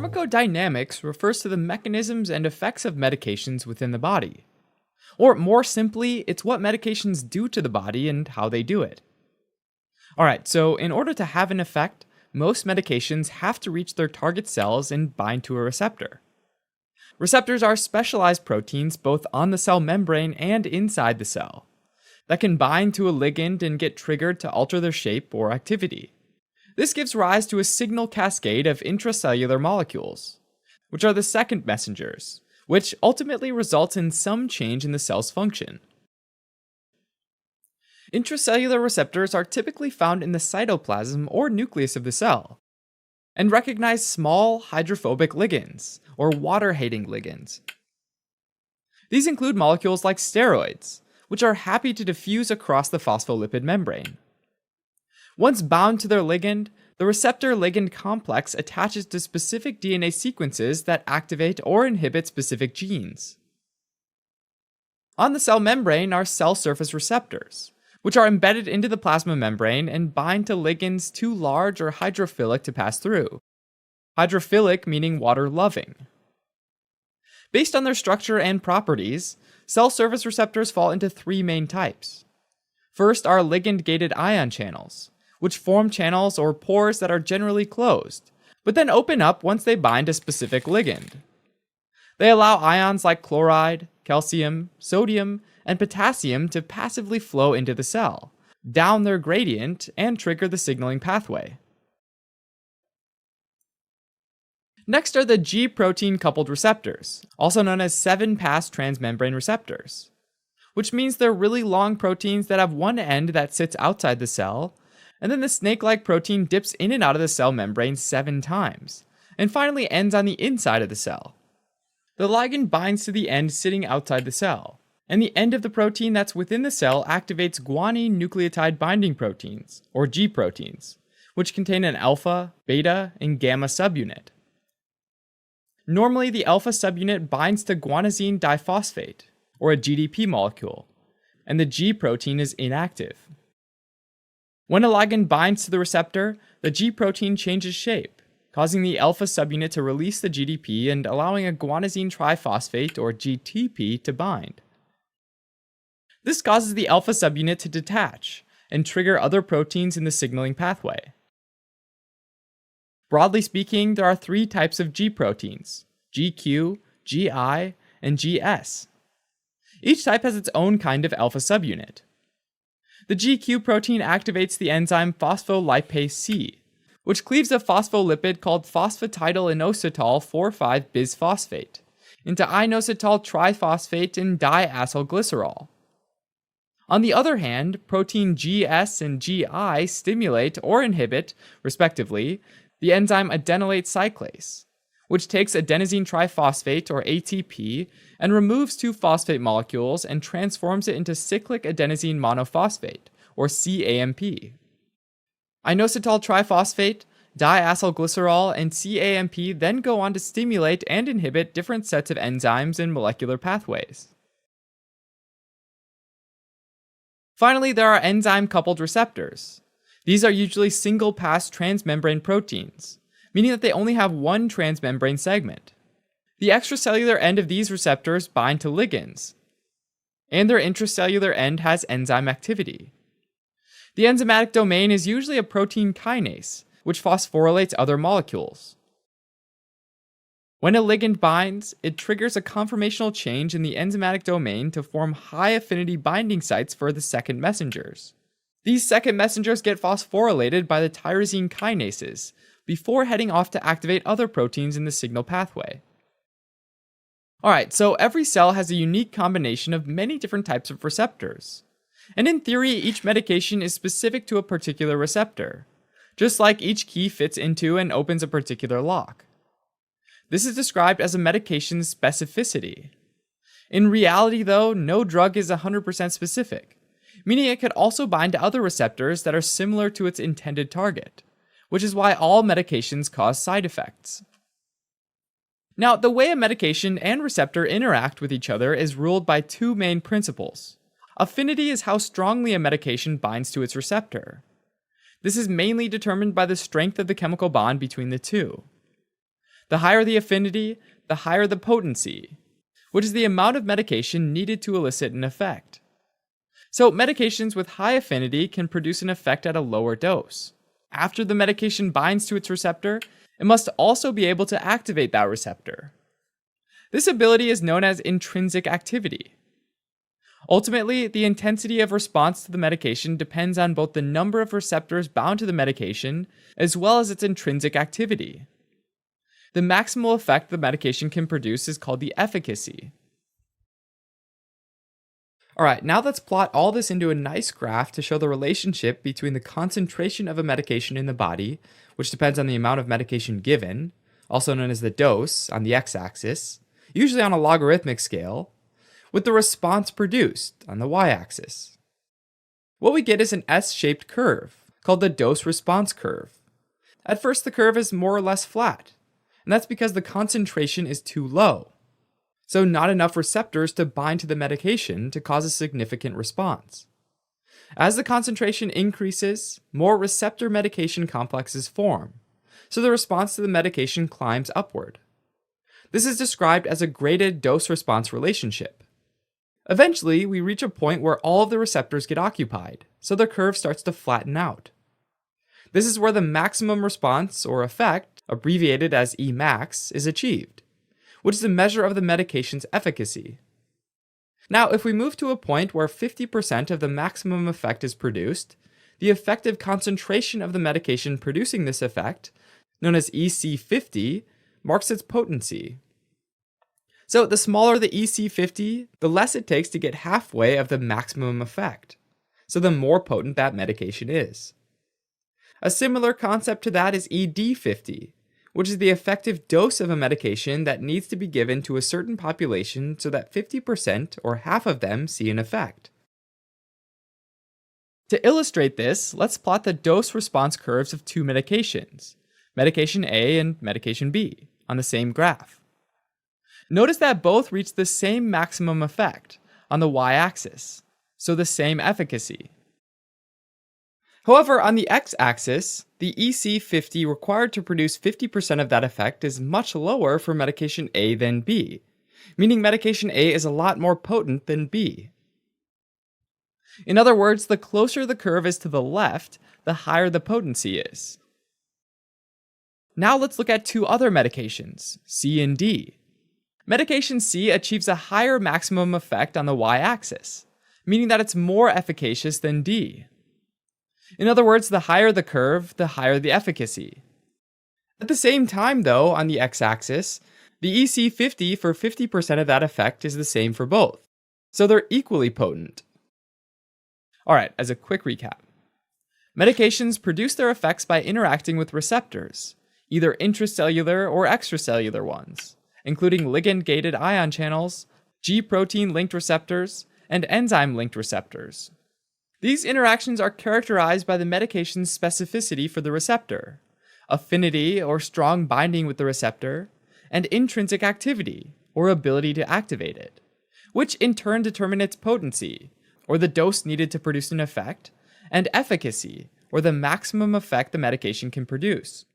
Pharmacodynamics refers to the mechanisms and effects of medications within the body. Or more simply, it's what medications do to the body and how they do it. Alright, so in order to have an effect, most medications have to reach their target cells and bind to a receptor. Receptors are specialized proteins both on the cell membrane and inside the cell that can bind to a ligand and get triggered to alter their shape or activity. This gives rise to a signal cascade of intracellular molecules, which are the second messengers, which ultimately results in some change in the cell's function. Intracellular receptors are typically found in the cytoplasm or nucleus of the cell, and recognize small hydrophobic ligands, or water-hating ligands. These include molecules like steroids, which are happy to diffuse across the phospholipid membrane. Once bound to their ligand, the receptor-ligand complex attaches to specific DNA sequences that activate or inhibit specific genes. On the cell membrane are cell surface receptors, which are embedded into the plasma membrane and bind to ligands too large or hydrophilic to pass through. Hydrophilic meaning water-loving. Based on their structure and properties, cell surface receptors fall into three main types. First are ligand-gated ion channels, which form channels or pores that are generally closed, but then open up once they bind a specific ligand. They allow ions like chloride, calcium, sodium, and potassium to passively flow into the cell, down their gradient, and trigger the signaling pathway. Next are the G-protein coupled receptors, also known as 7-pass transmembrane receptors, which means they're really long proteins that have one end that sits outside the cell, and then the snake-like protein dips in and out of the cell membrane 7 times, and finally ends on the inside of the cell. The ligand binds to the end sitting outside the cell, and the end of the protein that's within the cell activates guanine nucleotide binding proteins, or G proteins, which contain an alpha, beta, and gamma subunit. Normally, the alpha subunit binds to guanosine diphosphate, or a GDP molecule, and the G protein is inactive. When a ligand binds to the receptor, the G protein changes shape, causing the alpha subunit to release the GDP and allowing a guanosine triphosphate, or GTP, to bind. This causes the alpha subunit to detach and trigger other proteins in the signaling pathway. Broadly speaking, there are 3 types of G proteins: GQ, GI, and GS. Each type has its own kind of alpha subunit. The GQ protein activates the enzyme phospholipase C, which cleaves a phospholipid called phosphatidylinositol 4,5-bisphosphate into inositol triphosphate and diacylglycerol. On the other hand, protein GS and GI stimulate or inhibit, respectively, the enzyme adenylate cyclase, which takes adenosine triphosphate, or ATP, and removes 2 phosphate molecules and transforms it into cyclic adenosine monophosphate, or CAMP. Inositol triphosphate, diacylglycerol, and CAMP then go on to stimulate and inhibit different sets of enzymes and molecular pathways. Finally, there are enzyme-coupled receptors. These are usually single-pass transmembrane proteins, meaning that they only have one transmembrane segment. The extracellular end of these receptors bind to ligands, and their intracellular end has enzyme activity. The enzymatic domain is usually a protein kinase, which phosphorylates other molecules. When a ligand binds, it triggers a conformational change in the enzymatic domain to form high-affinity binding sites for the second messengers. These second messengers get phosphorylated by the tyrosine kinases before heading off to activate other proteins in the signal pathway. Alright, so every cell has a unique combination of many different types of receptors. And in theory, each medication is specific to a particular receptor, just like each key fits into and opens a particular lock. This is described as a medication's specificity. In reality, though, no drug is 100% specific, meaning it could also bind to other receptors that are similar to its intended target, which is why all medications cause side effects. Now, the way a medication and receptor interact with each other is ruled by 2 main principles. Affinity is how strongly a medication binds to its receptor. This is mainly determined by the strength of the chemical bond between the two. The higher the affinity, the higher the potency, which is the amount of medication needed to elicit an effect. So medications with high affinity can produce an effect at a lower dose. After the medication binds to its receptor, it must also be able to activate that receptor. This ability is known as intrinsic activity. Ultimately, the intensity of response to the medication depends on both the number of receptors bound to the medication as well as its intrinsic activity. The maximal effect the medication can produce is called the efficacy. Alright, now let's plot all this into a nice graph to show the relationship between the concentration of a medication in the body, which depends on the amount of medication given, also known as the dose on the x-axis, usually on a logarithmic scale, with the response produced on the y-axis. What we get is an S-shaped curve, called the dose-response curve. At first, the curve is more or less flat, and that's because the concentration is too low, so not enough receptors to bind to the medication to cause a significant response. As the concentration increases, more receptor medication complexes form, so the response to the medication climbs upward. This is described as a graded dose-response relationship. Eventually, we reach a point where all of the receptors get occupied, so the curve starts to flatten out. This is where the maximum response, or effect, abbreviated as Emax, is achieved, which is a measure of the medication's efficacy. Now, if we move to a point where 50% of the maximum effect is produced, the effective concentration of the medication producing this effect, known as EC50, marks its potency. So the smaller the EC50, the less it takes to get halfway of the maximum effect, so the more potent that medication is. A similar concept to that is ED50, which is the effective dose of a medication that needs to be given to a certain population so that 50% or half of them see an effect. To illustrate this, let's plot the dose-response curves of two medications, medication A and medication B, on the same graph. Notice that both reach the same maximum effect on the y-axis, so the same efficacy. However, on the x-axis, the EC50 required to produce 50% of that effect is much lower for medication A than B, meaning medication A is a lot more potent than B. In other words, the closer the curve is to the left, the higher the potency is. Now let's look at two other medications, C and D. Medication C achieves a higher maximum effect on the y-axis, meaning that it's more efficacious than D. In other words, the higher the curve, the higher the efficacy. At the same time, though, on the x-axis, the EC50 for 50% of that effect is the same for both, so they're equally potent. Alright, as a quick recap. Medications produce their effects by interacting with receptors, either intracellular or extracellular ones, including ligand-gated ion channels, G-protein-linked receptors, and enzyme-linked receptors. These interactions are characterized by the medication's specificity for the receptor, affinity or strong binding with the receptor, and intrinsic activity, or ability to activate it, which in turn determine its potency, or the dose needed to produce an effect, and efficacy, or the maximum effect the medication can produce.